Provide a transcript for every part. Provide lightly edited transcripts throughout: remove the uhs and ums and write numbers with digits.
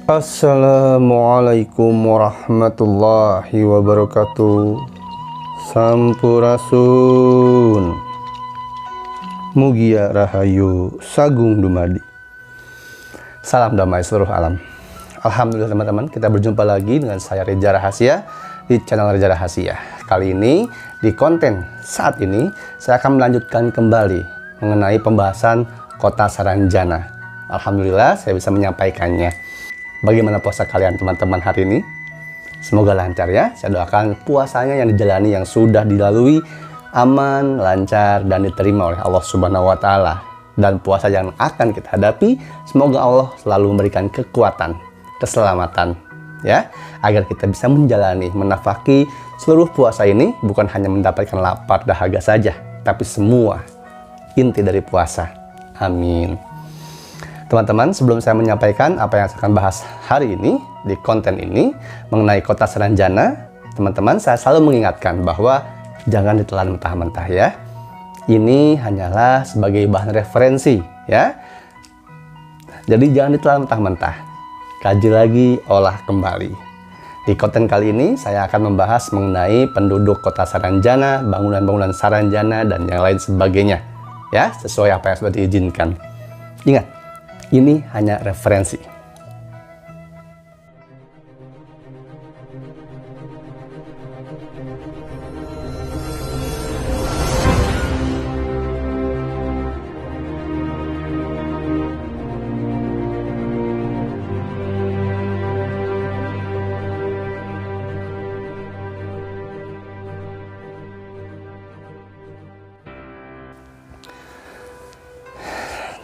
Assalamualaikum warahmatullahi wabarakatuh. Sampurasun. Mugia Rahayu Sagung Dumadi. Salam damai seluruh alam. Alhamdulillah teman-teman, kita berjumpa lagi dengan saya Reza Rahasia di channel Reza Rahasia. Kali ini di konten saat ini saya akan melanjutkan kembali mengenai pembahasan Kota Saranjana. Alhamdulillah saya bisa menyampaikannya. Bagaimana puasa kalian teman-teman hari ini? Semoga lancar ya. Saya doakan puasanya yang dijalani, yang sudah dilalui aman, lancar, dan diterima oleh Allah Subhanahu wa Ta'ala. Dan puasa yang akan kita hadapi, semoga Allah selalu memberikan kekuatan, keselamatan, ya, agar kita bisa menjalani, menafaki seluruh puasa ini, bukan hanya mendapatkan lapar dahaga saja, tapi semua inti dari puasa. Amin. Teman-teman, sebelum saya menyampaikan apa yang saya akan bahas hari ini di konten ini mengenai Kota Saranjana, teman-teman, saya selalu mengingatkan bahwa jangan ditelan mentah-mentah ya. Ini hanyalah sebagai bahan referensi ya. Jadi jangan ditelan mentah-mentah. Kaji lagi, olah kembali. Di konten kali ini saya akan membahas mengenai penduduk Kota Saranjana, bangunan-bangunan Saranjana, dan yang lain sebagainya ya, sesuai apa yang sudah diizinkan. Ingat, ini hanya referensi.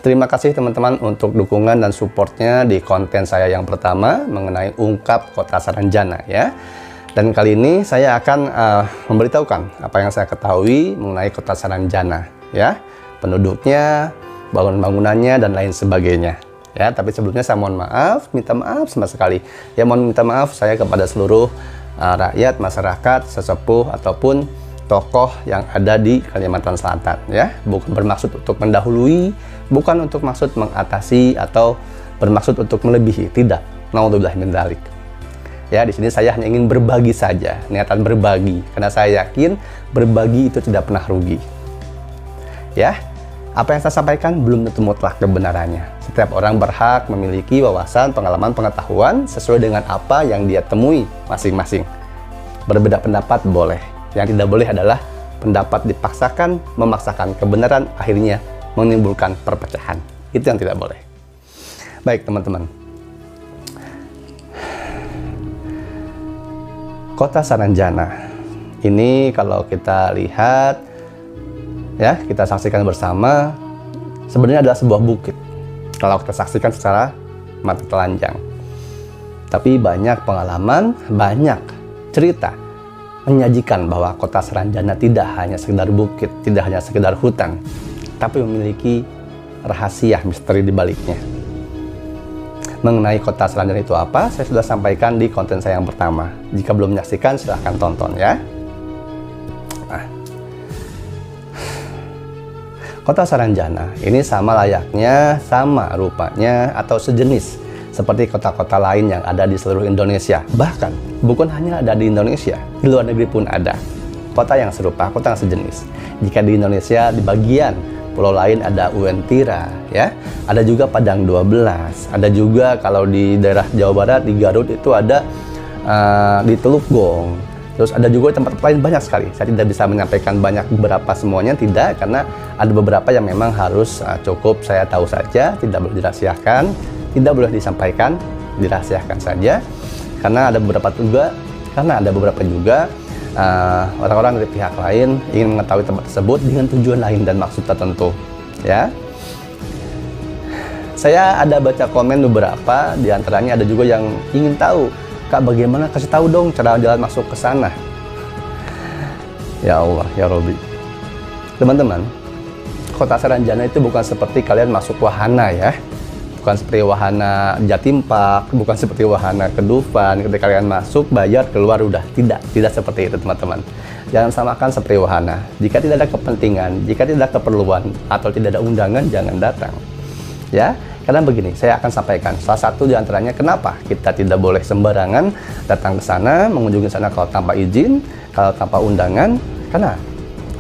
Terima kasih teman-teman untuk dukungan dan supportnya di konten saya yang pertama mengenai ungkap Kota Saranjana ya. Dan kali ini saya akan memberitahukan apa yang saya ketahui mengenai Kota Saranjana ya, penduduknya, bangunan-bangunannya, dan lain sebagainya ya. Tapi sebelumnya saya mohon maaf, minta maaf sama sekali ya, mohon minta maaf saya kepada seluruh rakyat, masyarakat, sesepuh ataupun tokoh yang ada di Kalimantan Selatan ya. Bukan bermaksud untuk mendahului, bukan untuk maksud mengatasi atau bermaksud untuk melebihi, tidak. Naudzubillah min dzalik. Ya, di sini saya hanya ingin berbagi saja, niatan berbagi, karena saya yakin berbagi itu tidak pernah rugi. Ya, apa yang saya sampaikan belum tentu mutlak kebenarannya. Setiap orang berhak memiliki wawasan, pengalaman, pengetahuan sesuai dengan apa yang dia temui masing-masing. Berbeda pendapat boleh. Yang tidak boleh adalah pendapat dipaksakan, memaksakan kebenaran, akhirnya menimbulkan perpecahan. Itu yang tidak boleh. Baik teman-teman, Kota Saranjana ini kalau kita lihat ya, kita saksikan bersama, sebenarnya adalah sebuah bukit kalau kita saksikan secara mata telanjang. Tapi banyak pengalaman, banyak cerita menyajikan bahwa Kota Saranjana tidak hanya sekedar bukit, tidak hanya sekedar hutan, tapi memiliki rahasia misteri di baliknya. Mengenai Kota Saranjana itu apa, saya sudah sampaikan di konten saya yang pertama. Jika belum menyaksikan, silahkan tonton ya. Nah, Kota Saranjana ini sama layaknya, sama rupanya, atau sejenis seperti kota-kota lain yang ada di seluruh Indonesia. Bahkan, bukan hanya ada di Indonesia, di luar negeri pun ada kota yang serupa, kota yang sejenis. Jika di Indonesia, di bagian pulau lain ada Uwentira, ya, ada juga Padang 12, ada juga kalau di daerah Jawa Barat, di Garut itu ada di Teluk Gong. Terus ada juga tempat lain banyak sekali. Saya tidak bisa menyampaikan banyak beberapa semuanya, tidak, karena ada beberapa yang memang harus cukup saya tahu saja, tidak boleh dirahasiakan, tidak boleh disampaikan, dirahasiakan saja. Karena ada beberapa juga orang-orang dari pihak lain ingin mengetahui tempat tersebut dengan tujuan lain dan maksud tertentu ya. Saya ada baca komen beberapa, diantaranya ada juga yang ingin tahu, Kak, bagaimana, kasih tahu dong cara jalan masuk ke sana. Ya Allah, ya Robbi. Teman-teman, Kota Saranjana itu bukan seperti kalian masuk wahana ya. Bukan seperti wahana Jatim Park, bukan seperti wahana Kedufan, ketika kalian masuk, bayar, keluar, udah. Tidak seperti itu teman-teman. Jangan samakan seperti wahana. Jika tidak ada kepentingan, jika tidak ada keperluan, atau tidak ada undangan, jangan datang. Ya, Karena begini, saya akan sampaikan salah satu di antaranya kenapa kita tidak boleh sembarangan datang ke sana, mengunjungi sana kalau tanpa izin, kalau tanpa undangan, karena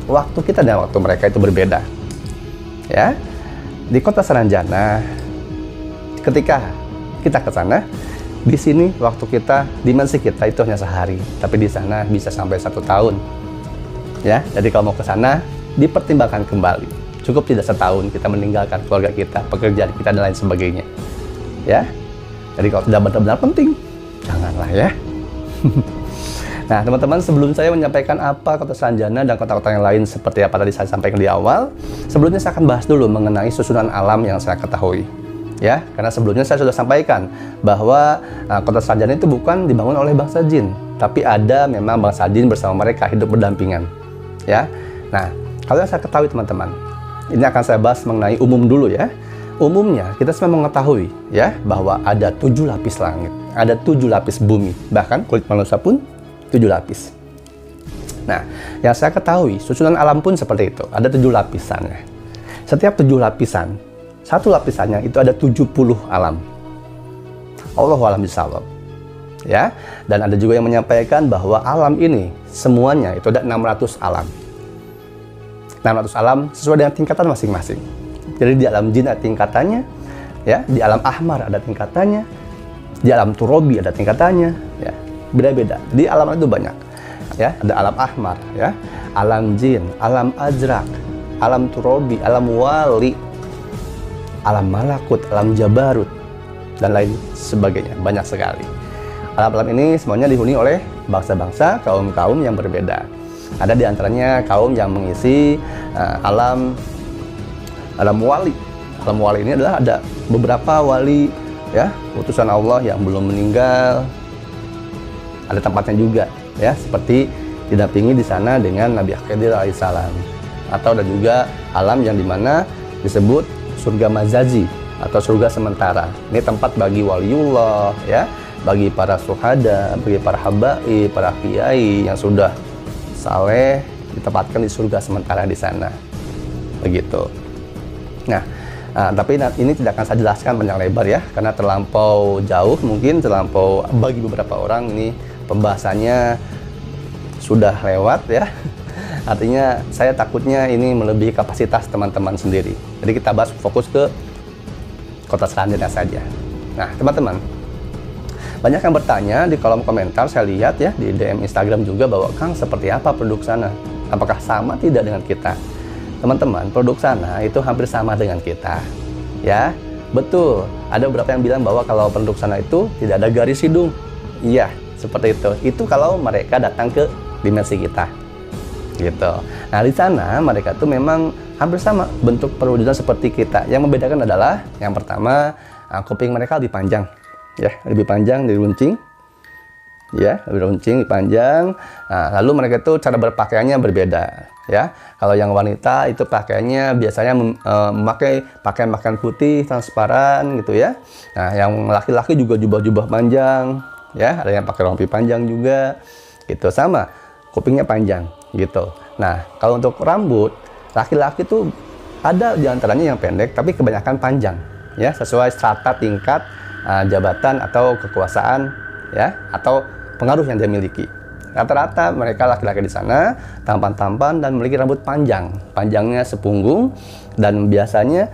waktu kita dan waktu mereka itu berbeda. Ya, di kota Saranjana, ketika kita ke sana, di sini waktu kita, dimensi kita itu hanya sehari, tapi di sana bisa sampai 1 tahun. Ya, jadi kalau mau ke sana, dipertimbangkan kembali. Cukup tidak setahun kita meninggalkan keluarga kita, pekerjaan kita dan lain sebagainya. Ya, jadi kalau sudah benar-benar penting, janganlah ya. Nah, teman-teman, sebelum saya menyampaikan apa kota Saranjana dan kota-kota yang lain seperti apa tadi saya sampaikan di awal, sebelumnya saya akan bahas dulu mengenai susunan alam yang saya ketahui. Ya, karena sebelumnya saya sudah sampaikan bahwa kota Saranjana itu bukan dibangun oleh bangsa jin, tapi ada memang bangsa jin bersama mereka hidup berdampingan. Ya, nah, kalau yang saya ketahui teman-teman, ini akan saya bahas mengenai umum dulu ya. Umumnya kita semua mengetahui ya bahwa ada 7 lapis langit, ada 7 lapis bumi, bahkan kulit manusia pun 7 lapis. Nah, yang saya ketahui susunan alam pun seperti itu, ada 7 lapisannya. Setiap 7 lapisan, satu lapisannya itu ada 70 alam. Allahu a'lam bishawab. Ya, dan ada juga yang menyampaikan bahwa alam ini semuanya itu ada 600 alam. 600 alam sesuai dengan tingkatan masing-masing. Jadi di alam jin ada tingkatannya, ya, di alam ahmar ada tingkatannya, di alam turobi ada tingkatannya, ya, beda-beda. Di alam itu banyak, ya, ada alam ahmar, ya, alam jin, alam azrak, alam turobi, alam wali, alam malakut, alam jabarut, dan lain sebagainya, banyak sekali. Alam-alam ini semuanya dihuni oleh bangsa-bangsa, kaum-kaum yang berbeda. Ada di antaranya kaum yang mengisi alam wali. Alam wali ini adalah ada beberapa wali ya, utusan Allah yang belum meninggal. Ada tempatnya juga ya, seperti didampingi di sana dengan Nabi Khidir alaihissalam. Atau ada juga alam yang dimana disebut surga mazazi atau surga sementara. Ini tempat bagi waliullah ya, bagi para syuhada, bagi para habaib, para kiai yang sudah saleh, ditempatkan di surga sementara di sana, begitu. Nah, tapi ini tidak akan saya jelaskan panjang lebar ya, karena terlampau jauh, mungkin terlampau bagi beberapa orang ini pembahasannya sudah lewat ya. Artinya saya takutnya ini melebihi kapasitas teman-teman sendiri. Jadi kita bahas fokus ke kota Saranjana saja. Nah, teman-teman, banyak yang bertanya di kolom komentar, saya lihat ya di DM Instagram juga bahwa Kang seperti apa penduduk sana? Apakah sama tidak dengan kita? Teman-teman, penduduk sana itu hampir sama dengan kita. Ya, betul. Ada beberapa yang bilang bahwa kalau penduduk sana itu tidak ada garis hidung. Iya, seperti itu. Itu kalau mereka datang ke dimensi kita. Gitu. Nah, di sana mereka tuh memang hampir sama bentuk perwujudan seperti kita. Yang membedakan adalah yang pertama, kuping mereka lebih panjang. Ya, lebih panjang dari runcing, ya, lebih runcing, lebih panjang. Nah, lalu mereka itu cara berpakaiannya berbeda, ya. Kalau yang wanita itu pakaiannya biasanya memakai pakaian putih transparan gitu ya. Nah, yang laki-laki juga jubah-jubah panjang, ya. Ada yang pakai rompi panjang juga, gitu. Sama, kupingnya panjang, gitu. Nah, kalau untuk rambut, laki-laki tuh ada di antaranya yang pendek, tapi kebanyakan panjang, ya, sesuai strata tingkat jabatan atau kekuasaan ya, atau pengaruh yang dia miliki. Rata-rata mereka laki-laki di sana tampan-tampan dan memiliki rambut panjang, panjangnya sepunggung, dan biasanya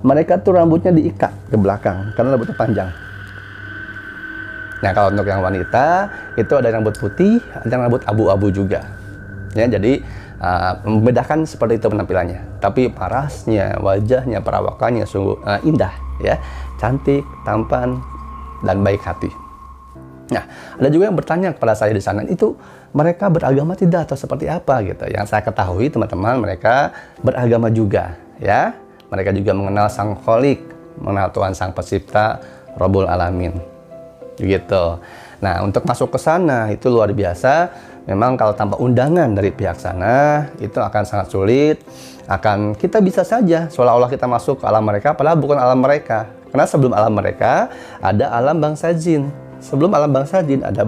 mereka tuh rambutnya diikat ke belakang karena rambutnya panjang. Nah, kalau untuk yang wanita itu ada rambut putih, ada rambut abu-abu juga. Ya, jadi membedakan seperti itu penampilannya. Tapi parasnya, wajahnya, perawakannya sungguh indah ya, cantik, tampan, dan baik hati. Nah, ada juga yang bertanya kepada saya di sana, itu mereka beragama tidak atau seperti apa gitu. Yang saya ketahui teman-teman, mereka beragama juga ya. Mereka juga mengenal Sang Kholik, mengenal Tuhan Sang Pencipta, Rabbul Alamin. Gitu. Nah, untuk masuk ke sana itu luar biasa. Memang kalau tanpa undangan dari pihak sana itu akan sangat sulit. Kita bisa saja seolah-olah kita masuk ke alam mereka, padahal bukan alam mereka. Karena sebelum alam mereka ada alam bangsa jin. Sebelum alam bangsa jin ada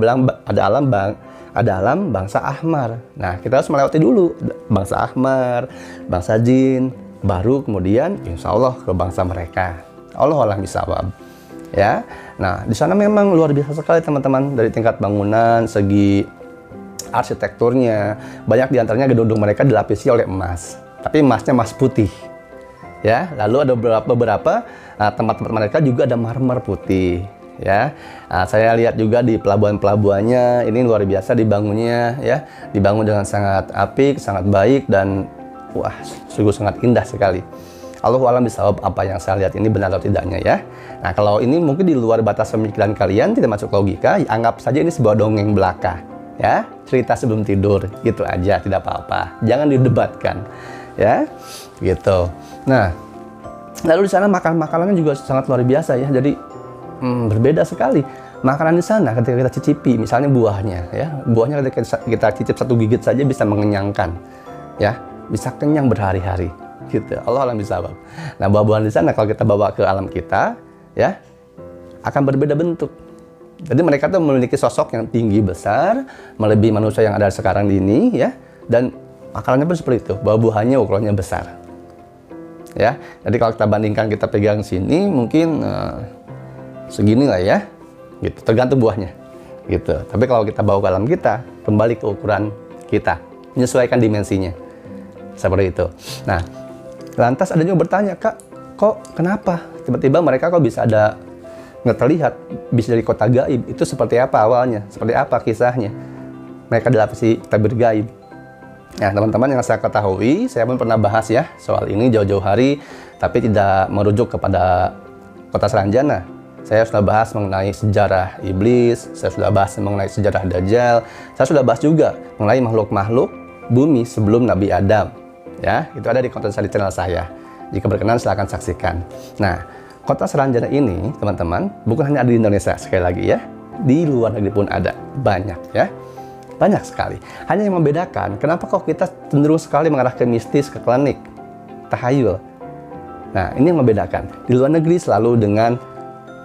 alam bangsa ahmar. Nah, kita harus melewati dulu bangsa ahmar, bangsa jin, baru kemudian insya Allah ke bangsa mereka. Allah alam bisawab. Ya. Nah, di sana memang luar biasa sekali teman-teman, dari tingkat bangunan, segi arsitekturnya, banyak diantaranya gedung-gedung mereka dilapisi oleh emas. Tapi emasnya emas putih. Ya, lalu ada beberapa tempat-tempat mereka juga ada marmer putih. Ya, saya lihat juga di pelabuhan-pelabuhannya ini luar biasa dibangunnya, ya, dibangun dengan sangat apik, sangat baik, dan wah, sungguh sangat indah sekali. Allahu a'lam bishawab apa yang saya lihat ini benar atau tidaknya ya. Nah, kalau ini mungkin di luar batas pemikiran kalian, tidak masuk logika, ya anggap saja ini sebuah dongeng belaka. Ya, cerita sebelum tidur, gitu aja, tidak apa-apa. Jangan didebatkan, ya, gitu. Nah, lalu di sana makanannya juga sangat luar biasa ya. Jadi berbeda sekali. Makanan di sana ketika kita cicipi, misalnya buahnya, ya, buahnya ketika kita cicip satu gigit saja bisa mengenyangkan, ya, bisa kenyang berhari-hari. Gitu. Allah alam bisawab. Nah, buah-buahan di sana kalau kita bawa ke alam kita, ya, akan berbeda bentuk. Jadi mereka tuh memiliki sosok yang tinggi besar, melebihi manusia yang ada sekarang ini, ya, dan makanannya pun seperti itu. Buah-buahannya ukurannya besar. Ya, jadi kalau kita bandingkan, kita pegang sini mungkin segini lah ya, gitu. Tergantung buahnya, gitu. Tapi kalau kita bawa ke alam kita, kembali ke ukuran kita, menyesuaikan dimensinya, seperti itu. Nah, lantas ada juga bertanya, Kak, kok kenapa tiba-tiba mereka kok bisa ada nggak terlihat, bisa dari kota gaib? Itu seperti apa awalnya? Seperti apa kisahnya? Mereka dilapisi tabir gaib. Nah, teman-teman, yang saya ketahui, saya pun pernah bahas ya soal ini jauh-jauh hari, tapi tidak merujuk kepada kota Seranjana. Saya sudah bahas mengenai sejarah iblis, saya sudah bahas mengenai sejarah Dajjal, saya sudah bahas juga mengenai makhluk-makhluk bumi sebelum Nabi Adam. Ya, itu ada di konten saya di channel saya. Jika berkenan silahkan saksikan. Nah, kota Seranjana ini, teman-teman, bukan hanya ada di Indonesia, sekali lagi ya, di luar negeri pun ada, banyak ya. Banyak sekali. Hanya yang membedakan, kenapa kok kita cenderung sekali mengarah ke mistis, ke klinik, tahayul. Nah, ini yang membedakan. Di luar negeri selalu dengan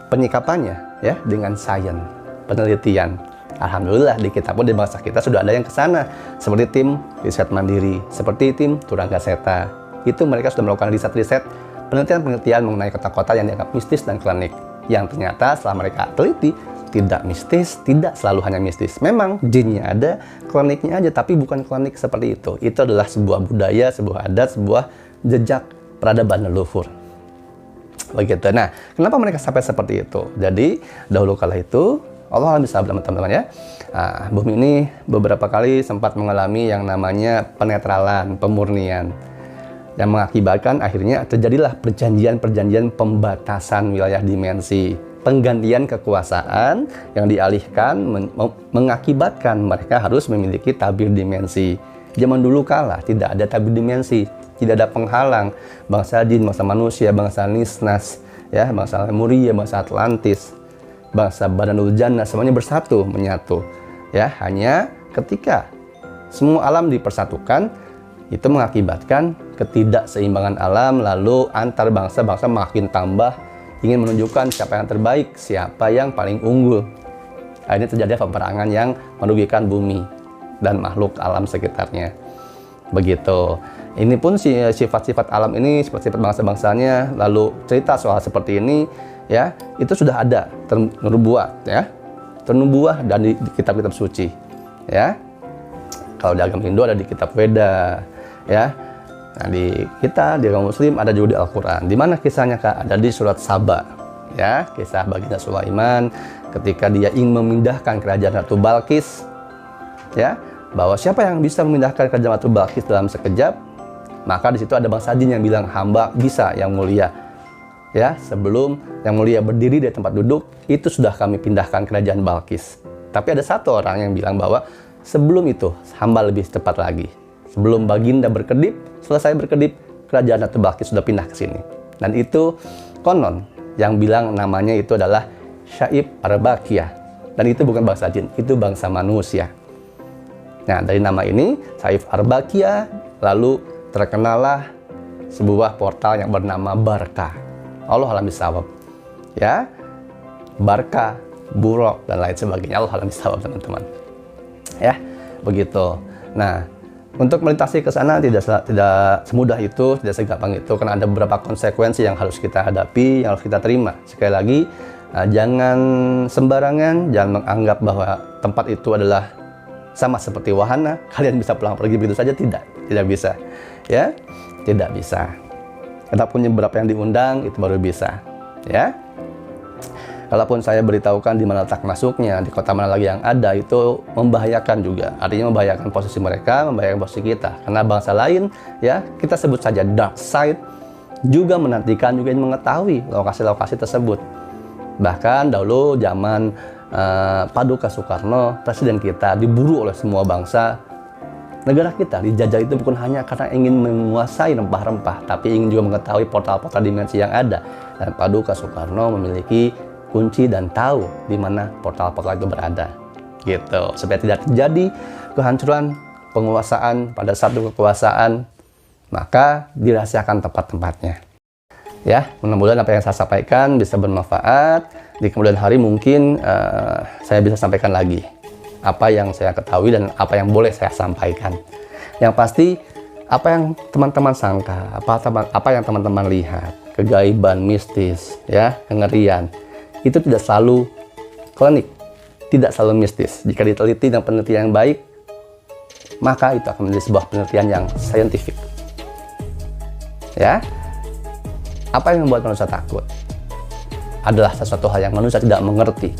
penyikapannya, ya, dengan sains, penelitian. Alhamdulillah di kita pun, di bangsa kita sudah ada yang ke sana. Seperti tim riset mandiri, seperti tim Turangga Seta. Itu mereka sudah melakukan riset-riset, penelitian-penelitian mengenai kota-kota yang dianggap mistis dan klinik. Yang ternyata setelah mereka teliti, tidak mistis, tidak selalu hanya mistis. Memang jinnya ada, kliniknya aja, tapi bukan klinik seperti itu. Itu adalah sebuah budaya, sebuah adat, sebuah jejak peradaban leluhur. Begitu. Nah, kenapa mereka sampai seperti itu? Jadi, dahulu kala itu, Allah alam bisa teman-teman ya, bumi ini beberapa kali sempat mengalami yang namanya penetralan, pemurnian, yang mengakibatkan akhirnya terjadilah perjanjian-perjanjian pembatasan wilayah dimensi, penggantian kekuasaan yang dialihkan mengakibatkan mereka harus memiliki tabir dimensi. Zaman dulu kala tidak ada tabir dimensi, tidak ada penghalang. Bangsa jin, bangsa manusia, bangsa Nisnas, ya, bangsa Lemuria, bangsa Atlantis, bangsa Badanul Jannah, semuanya bersatu, menyatu. Ya, hanya ketika semua alam dipersatukan, itu mengakibatkan ketidakseimbangan alam, lalu antar bangsa-bangsa makin tambah, ingin menunjukkan siapa yang terbaik, siapa yang paling unggul. Akhirnya terjadi peperangan yang merugikan bumi dan makhluk alam sekitarnya. Begitu. Ini pun sifat-sifat alam ini, sifat-sifat bangsa-bangsanya, lalu cerita soal seperti ini, ya, itu sudah ada ternubuat, ya, ternubuah dan di kitab-kitab suci, ya. Kalau di agama Hindu ada di kitab Veda, ya. Nah, di kita, di agama Muslim ada juga di Al-Quran. Di mana kisahnya, Kak? Ada di surat Saba, ya, kisah baginda Sulaiman ketika dia ingin memindahkan kerajaan Ratu Balkis, ya, bahwa siapa yang bisa memindahkan kerajaan Ratu Balkis dalam sekejap, maka di situ ada bangsa jin yang bilang, hamba bisa yang mulia, ya, sebelum yang mulia berdiri di tempat duduk, itu sudah kami pindahkan kerajaan Balkis. Tapi ada satu orang yang bilang bahwa sebelum itu hamba lebih cepat lagi. Sebelum baginda berkedip, selesai berkedip, kerajaan Ratu Balkis sudah pindah ke sini. Dan itu konon yang bilang namanya itu adalah Saif Arbaqiyah. Dan itu bukan bangsa jin, itu bangsa manusia. Nah, dari nama ini, Saif Arbaqiyah, lalu terkenalah sebuah portal yang bernama Barka. Allah alam bisawab. Ya, Barka, Burok, dan lain sebagainya. Allah alam bisawab, teman-teman. Ya, begitu. Nah, Untuk melintasi ke sana tidak semudah itu, tidak segampang itu, karena ada beberapa konsekuensi yang harus kita hadapi, yang harus kita terima. Sekali lagi, jangan sembarangan, jangan menganggap bahwa tempat itu adalah sama seperti wahana, kalian bisa pulang pergi begitu saja, tidak bisa, ya, tidak bisa. Kita punya beberapa yang diundang, itu baru bisa, ya. Kalaupun saya beritahukan di mana letak masuknya, di kota mana lagi yang ada, itu membahayakan juga. Artinya membahayakan posisi mereka, membahayakan posisi kita. Karena bangsa lain, ya, kita sebut saja dark side, juga menantikan, juga ingin mengetahui lokasi-lokasi tersebut. Bahkan dahulu zaman Paduka Soekarno, presiden kita, diburu oleh semua bangsa. Negara kita dijajah itu bukan hanya karena ingin menguasai rempah-rempah, tapi ingin juga mengetahui portal-portal dimensi yang ada. Dan Paduka Soekarno memiliki kunci dan tahu di mana portal-portal itu berada, gitu, supaya tidak terjadi kehancuran penguasaan pada satu kekuasaan, maka dirahasiakan tempat-tempatnya. Ya, mudah-mudahan apa yang saya sampaikan bisa bermanfaat. Di kemudian hari mungkin saya bisa sampaikan lagi apa yang saya ketahui dan apa yang boleh saya sampaikan. Yang pasti apa yang teman-teman sangka, apa yang teman-teman lihat, kegaiban, mistis, ya, kengerian, itu tidak selalu klinik, tidak selalu mistis. Jika diteliti dengan penelitian yang baik, maka itu akan menjadi sebuah penelitian yang saintifik. Ya, apa yang membuat manusia takut adalah sesuatu hal yang manusia tidak mengerti.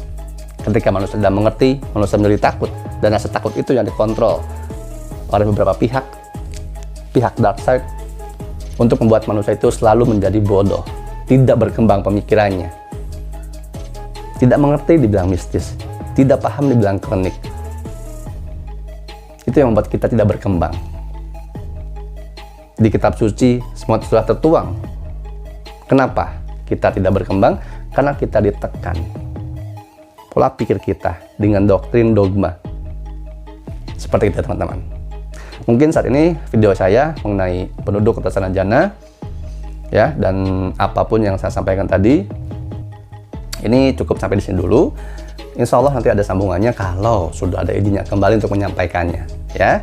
Ketika manusia tidak mengerti, manusia menjadi takut, dan rasa takut itu yang dikontrol oleh beberapa pihak dark side, untuk membuat manusia itu selalu menjadi bodoh, tidak berkembang pemikirannya. Tidak mengerti dibilang mistis, tidak paham dibilang klinik. Itu yang membuat kita tidak berkembang. Di kitab suci semua sudah tertuang. Kenapa kita tidak berkembang? Karena kita ditekan pola pikir kita dengan doktrin dogma. Seperti itu, teman-teman. Mungkin saat ini video saya mengenai penduduk kota Sanajana, ya, dan apapun yang saya sampaikan tadi, ini cukup sampai di sini dulu. Insya Allah nanti ada sambungannya kalau sudah ada izinnya kembali untuk menyampaikannya, ya.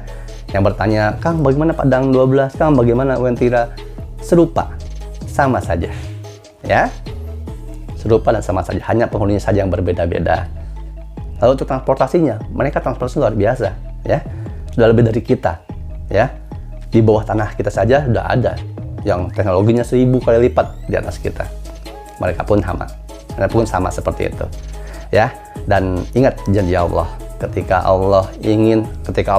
Yang bertanya, Kang, bagaimana Padang 12? Kang, bagaimana Wentira? Serupa, sama saja, ya. Serupa dan sama saja, hanya penghuninya saja yang berbeda-beda. Lalu untuk transportasinya, mereka transportasi luar biasa, ya. Sudah lebih dari kita, ya. Di bawah tanah kita saja sudah ada yang teknologinya 1000 kali lipat di atas kita. Mereka pun sama seperti itu, ya. Dan ingat janji Allah, ketika Allah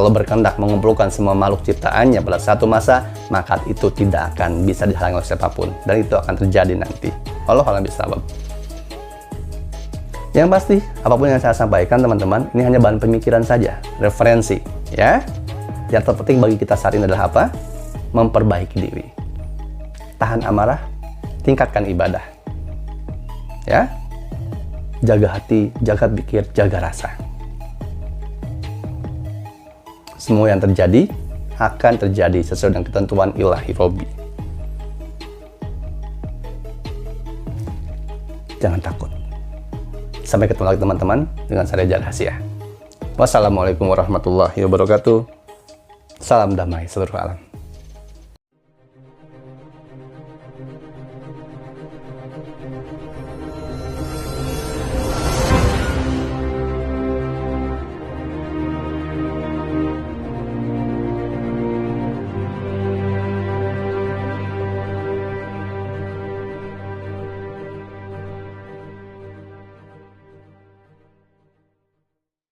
berkehendak mengumpulkan semua makhluk ciptaannya pada satu masa, maka itu tidak akan bisa dihalangi oleh siapapun, dan itu akan terjadi nanti. Allah alam bisawab. Yang pasti, apapun yang saya sampaikan, teman-teman, ini hanya bahan pemikiran saja, referensi, ya. Yang terpenting bagi kita saat ini adalah apa? Memperbaiki diri, tahan amarah, tingkatkan ibadah, ya. Jaga hati, jaga pikir, jaga rasa. Semua yang terjadi akan terjadi sesuai dengan ketentuan ilahi Robbi. Jangan takut. Sampai ketemu lagi, teman-teman, dengan saya Reza Rahasia. Wassalamualaikum warahmatullahi wabarakatuh. Salam damai seluruh alam.